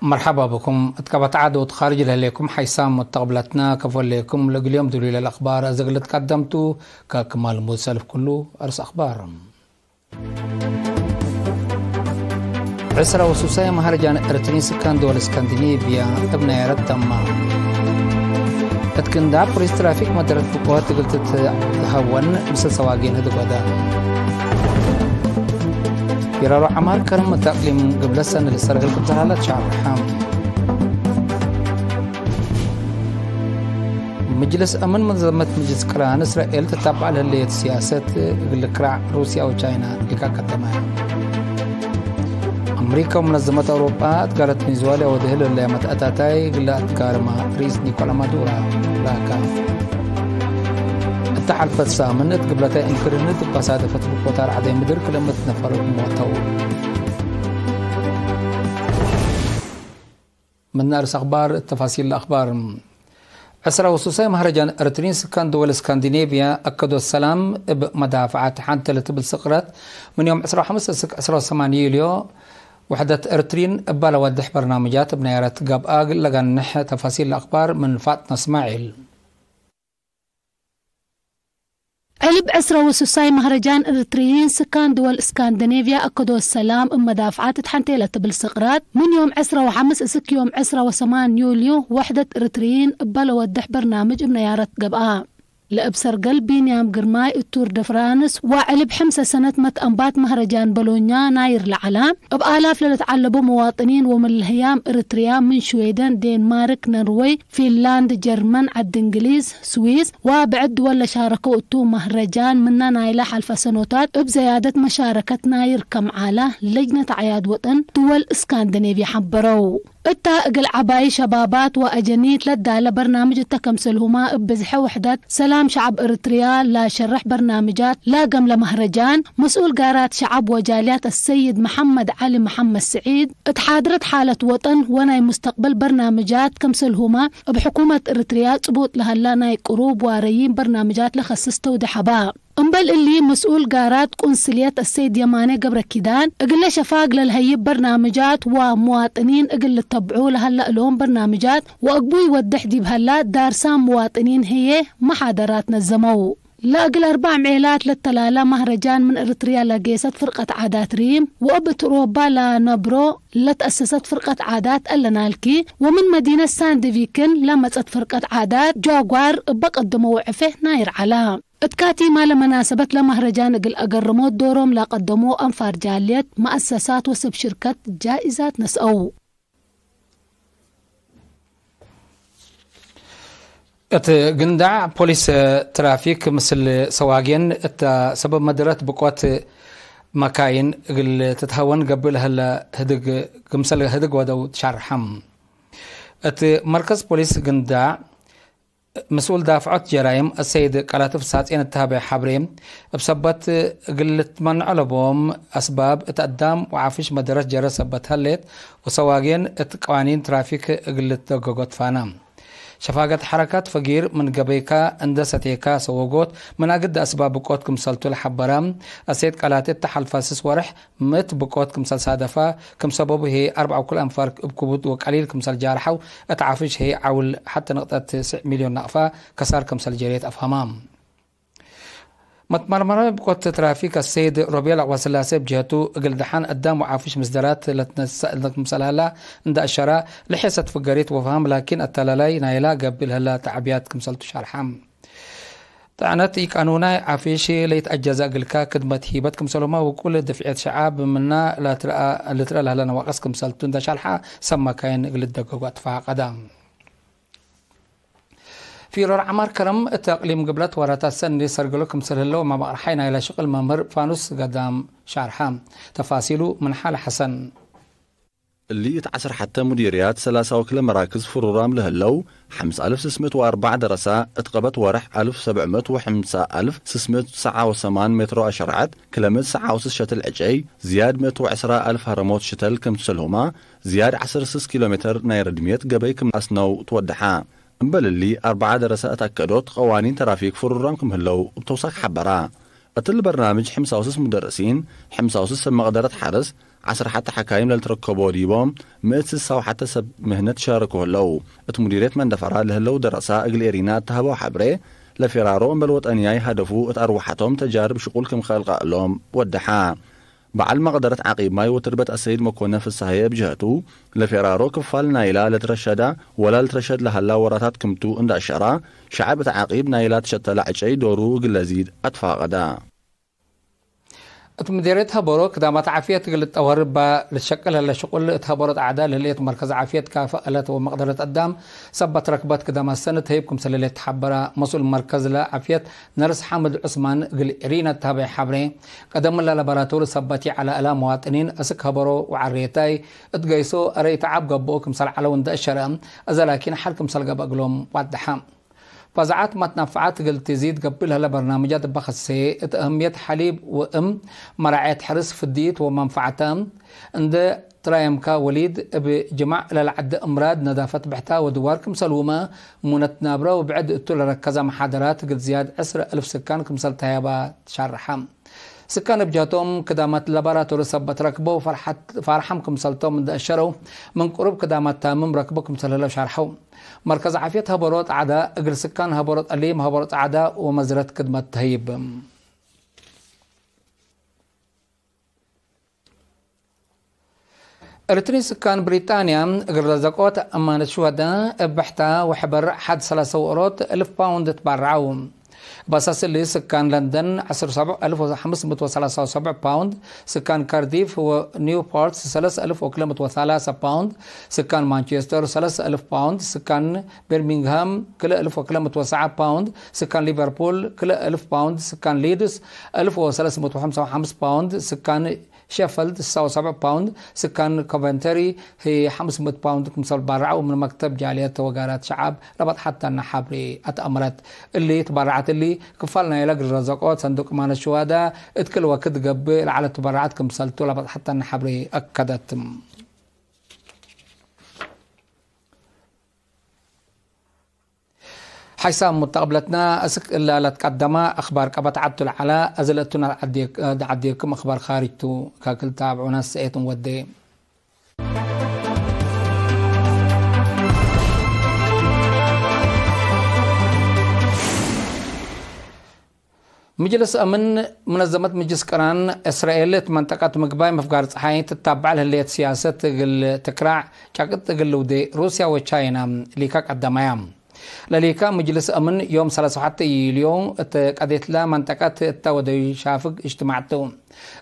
مرحبا بكم. اتكبت عادة خارج لكم حيسام متقبلتنا كفول لكم اليوم دليل الأخبار أزغلت قدمتو ككمال موسى كله أرس أخبار عسرة وسوسية مهرجان إرترين سكان دول اسكندنافيا ابن يرد تمام اتكندا بوليس ترافيك مدرت فقوات قلت تهون مثل سواقين هدو بدا يرارو عمار كرم تأقليم قبل السنة اللي سرق الكتالات شعر حام مجلس أمن منظمة مجلس كران إسرائيل تتابع لهاللية سياسة الكراع روسيا وچاينا لكا قدمها أمريكا ومنظمة أوروبا قالت فنزويلا ودهل اللي متأتاتاي قلت كارما رئيس نيكولا مادورا لاكا التحالف السامن قبلتها انكرنت بصادفة بقوتار عدي مدر كلمة نفر موتو من نارس أخبار تفاصيل الأخبار عسرة وسوسية مهرجان إرترين سكان دول اسكندنافيا أكدوا السلام بمدافعات حانتلة بالسقرات من يوم 15 يوليو وحدة إرترين بلا ودح برنامجات بنيارات قاب آقل لغان نحة تفاصيل الأخبار من فاطمة اسماعيل. علب عسرة وسوساي مهرجان إرتريين سكان دول اسكندنافيا أكدوا السلام مدافعات تحنتيلة بالسقرات من يوم عسرة وحمس اسك يوم عسرة وثمان يوليو وحدة إرتريين بلا ودح برنامج بنيارات قاب لأبصر قلبي نيام قرماي التور دفرانس وعلب 5 سنة متأنبات مهرجان بولونيا ناير العلام بآلاف لتعلبوا مواطنين ومن الهيام إريتريا من شويدن دنمارك نروي فنلاند جرمن عد إنجليز سويس وبعد ولا شاركوا التو مهرجان منا نايلة حلف سنوات بزيادة مشاركة ناير كم عالة لجنة عياد وطن دول اسكندنافيا حبروا التاقل عباي شبابات وأجنيت لدى برنامج التكمسلهما بزح وحدات سلام شعب إريتريا لا شرح برنامجات لا قمل مهرجان مسؤول قارات شعب وجاليات السيد محمد علي محمد سعيد اتحادرت حالة وطن وناي مستقبل برنامجات كمسلهما بحكومة إريتريا تبوت لها لا ناي قروب واريين برنامجات لخصصته ودحبا أمبل اللي مسؤول قارات قنصليات السيد يماني قبر كيدان اقل شفاق للهيب برنامجات ومواطنين اقل تبعوا لهلا لهم برنامجات واقبوي ودح بهلا دارسان مواطنين هي محاضرات نزموا لا اقل 4 عيلات للتلالة مهرجان من إريتريا لقيست فرقة عادات ريم وأبت روبا لنبرو لتأسست فرقة عادات اللنالكي ومن مدينة ساندفيكن لمست فرقة عادات جوغوار بقدموا وعفه ناير علام اتكاتي ما لمناسبة لمهرجان قل أقرموا دورهم لا قدموا أنفار جاليات مؤسسات وسب شركات جائزات نسأو قندع بوليس ترافيك مثل سواقين سبب مدرات بقوات مكاين قل تتهون قبل هلا هدق كمثل هدق ودو تشرحم مركز بوليس قندع مسؤول دافعات جرائم السيد قلاتف ساتين التابع حبريم بسبت قلت منع لبوم أسباب تقدام وعافش مدرس جرى سبت هلت وسواقين قوانين ترافيك قلت قوقت فانام شفاقة حركات فقير من قبيكا اندستيكا سوقوت من أقد أسباب بقوتكم سلطو الحبرام السيد قلاتف تحل فاسس ورح مت بقوتكم سل صادفة كم سبب هي 4 وكل أنفار بكبوت وقليل كم سل جارحو اتعافش هي عول حتى نقطة 9 مليون نقفة كسار كم سل جريت أفهمام متمرمرة بقوت ترافيك السيد ربيع وسلاسة بجهته قلدحان قدام وعافش مصدرات لتمثلها عند الشراء لحيث تفقريت وفهم لكن التلالي نايلا قبل هلا تعبيات كمسلت شرحام تعنت قانونا عافيشي ليتأجز قلكا كدمت هيبت كمسلوما وكل دفعية شعاب منا لا ترى لها نواقص كمسلتون دا شرحا سما كاين قلد دقوقات فاقدام في رور عمار كرم التقليم قبلت ورات السنة سرقلكم سرهلو ما بقرحينا إلى شغل ممر فانوس قدام شارحام تفاصيله من حال حسن اللي يتعسر حتى مديريات 3 وكل مراكز فرورام لهلو 5604 درسة اتقبت ورح 1705,689 متر أشرعت كلمت 9 شتل عجي زياد 110,000 هرموت شتل كم تسلهما زياد 16 كيلومتر ناير دميت قبيكم أسنو تودحا امبل اللي 4 درسات أكدوت قوانين ترافيك فرورامكم هلو بتوساق حبرا قتل برنامج 65 مدرسين 65 مقدرة حرس عصر حتى حكايم للتركبوا ديبهم مئتس أو حتى سب مهنة شاركوا هلو اتمديريت من دفرها لهلو درساء أقل إيرينات تهبوا حبري لفرارهم بالوطنياي هدفوا اتأروحتهم تجارب شغل كم خلق لهم ودحا بعل ما قدرت عقيب ماي وتربت السيد مكونة في الصحية بجهته لفرارو كفال نايلا لترشدا ولا لترشد لهلا وراتات كمتو اند أشرا شعب عقيب نايلا تشتل عجي دورو قلزيد أتفاقدا مديريتها بروك دامات عافية قلت أوربا للشكل هلا شغل اتهبرت أعدال اللي مركز عافية كافألت ومقدرة قدام سبت ركبت كدام السنة هيبكم سلالة تحبرا مسؤول مركز عافية نرس حامد عثمان قل رينا تابع حبري قدم اللابراتور سبتي على ألا مواطنين أسك هبرو وعريتاي اتقيسو أريت عاب قبوكم سل على وند الشرام أذا لكن حالكم سل قبقلهم وادحام فزعات ما تنفعات قلت تزيد قبلها لبرنامجات بخصي أهمية حليب وأم مرعية حرس فديت ومنفعتان عند ترايمكا وليد بجمع للعد أمراض نظافة بحتا ودواركم سلومة منتنابرة وبعد اتول ركزة محاضرات قد زياد 10,000 سكان كمسل تهيبا شرحام سكان بجهتهم كدامات لابراتور سبت ركبوا فرحم كمسلتهم من دأشروا من قرب كدامات تامم ركبوا كمسل شرحوا مركز عافية هبروت عدا اقل سكان هبروت أليم هبروت عدا ومزرت كدمة تهيب ارتري سكان بريطانيا اقل رزقوت امان الشهداء بحتا وحبر حد 3,000 باوند تبرعوهم باساس اللي سكان لندن 10,573 باوند سكان كارديف ونيوبورت 3,003 باوند سكان مانشستر 3,000 باوند سكان برمنغهام كل 1,009 باوند سكان ليفربول كل 1,000 باوند سكان ليدس 1,355 باوند سكان شيفيلد 7 باوند سكان كوفنتري هي 500 باوند كمسال برعوا من مكتب جاليات وقارات شعب ربط حتى النحابري اتأمرت اللي تبرعت اللي كفالنا يلاقي الرزاقات صندوق مان الشهداء اتكل وكد قبل على تبرعات كمسالتو ربط حتى النحابري أكدت حيث متقبلتنا أسك إلا لتقدم أخبار كبت عبد على أزلتنا عديكم أخبار خارجتو كاكل تابعونا السئيتم ودي مجلس أمن منظمة مجلس قران إسرائيل منطقة مقباي مفقار صحاي تتابع لهلية سياسة تكراع شاكت ودي روسيا وتشاينا ليكا قدمايام لليكا مجلس أمن يوم 31 يوليو قديت لا منطقة التودي شافق اجتماعته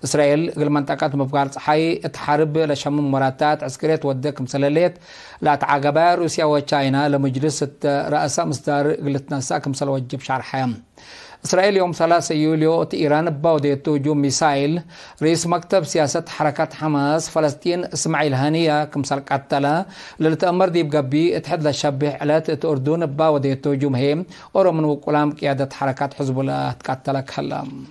إسرائيل قل منطقة مفقار صحاي تحارب لشمم مراتات عسكرية ودك مسلاليت لا تعاقبا روسيا وتشاينا لمجلس رئاسة مصدر قلتنا ساكم سلوجب شرحهم إسرائيل يوم 3 يوليو إيران باوديت هجوم ميسايل رئيس مكتب سياسة حركات حماس فلسطين إسماعيل هانية كمسال قتلة للتأمر ديب قبي اتحد للشبه علات أردن باوديت هجوم هيم أورو من وقلام قيادة حركات حزب الله تقتل كلام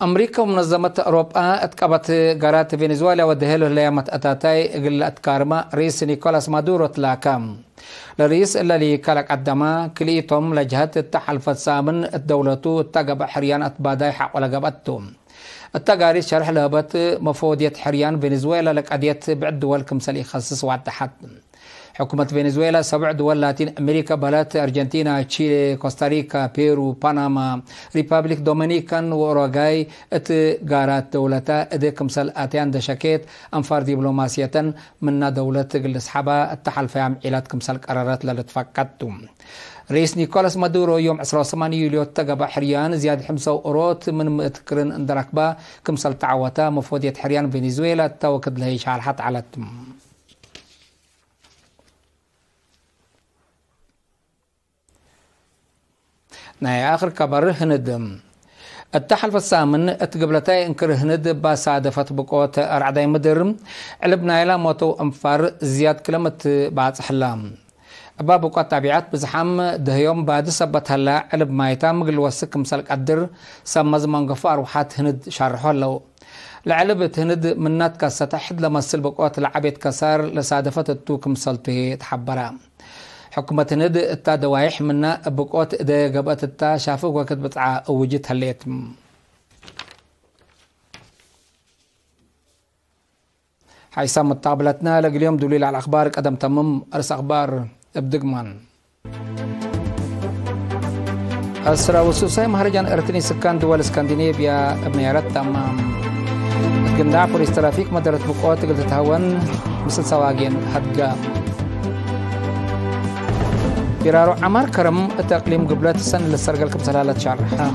أمريكا ومنظمة أوروبا اتقبت قارات فنزويلا ودهلو ليامة أتاتاي قل أتكارما رئيس نيكولاس مادورو تلاكام لرئيس اللي كالك قدما كليتهم لجهة التحالف السامن الدولة التقب حريان أتباداي حق ولقبتهم التقاري شرح لهبت مفودية حريان فنزويلا لقضية بعد دول كمسال يخصص وعدحت حكومة فنزويلا 7 دول لاتين أمريكا بلات أرجنتينا تشيلي كوستاريكا بيرو بنما ريبابليك دومينيكان وأوروغاي اتقارات دولتا ادي كمسال آتيان دشاكيت أنفار دبلوماسية من دولة قل أصحابها التحالف عام عيلات كمسال قرارات للتفقدتم رئيس نيكولاس مادورو يوم 28 يوليو تقب حريان زياد حمسة وأوروت من متكرن اندركبا كمسال تعوتا مفودية حريان فنزويلا توكد لهي شارحات على التم نهاية آخر كبر هند التحالف الثامن اتقبلتاي انكر هند بصادفت بقوت أرعداي مدر علبنا إلى موتو أنفار زياد كلمة بعد حلام أبا بقوت تابعات بزحام دهيوم بعد سبت هلا علب مايتا مقل وسك مسالك قدر سمز منقفار وحات هند شارحو لو لعلبة هند منات كاسة حد لما السل بقوت لعبيت كسار لصادفت التوك مسالته تحبرا حكومة ند التا دوايح منا بقوت دا قبقت التا شافوا وقت بتاع وجدت هليت حيسام متقابلتنا لقليوم دليل على الأخبار قدم تمم أرس أخبار بدقمان أسرى وسوساي مهرجان إرتني سكان دول اسكندنافيا بميارات تمام قنداع بوليس ترافيك مدرت بقوات قلت تهون مثل سواقين هدقا برارو عمار كرم التقليم قبلات السنة للسرقل كبسلالة شارحة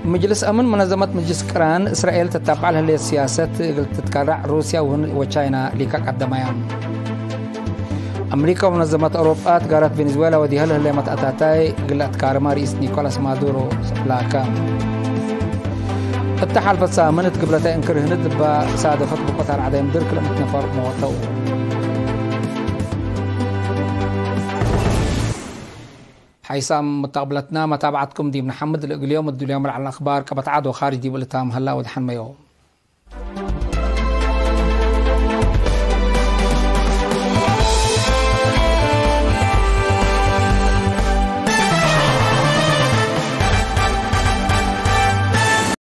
مجلس أمن منظمة مجلس كران إسرائيل تتابع لها السياسات قلت تتكرع روسيا وتشاينا ليكاك الدمايام أمريكا ومنظمة أوروبا تقارت فنزويلا وديها لها اللي متأتاتاي قلت كارما رئيس نيكولاس مادورو لاكام التحالف السامنت قبلتا انكر هند بسادفت بقطار عدم درك لما نفر موتو حيسام متقبلتنا متابعتكم دي محمد اليوم اليوم على الأخبار كبتعاد وخارج دي ولتام هلا ودحن ميو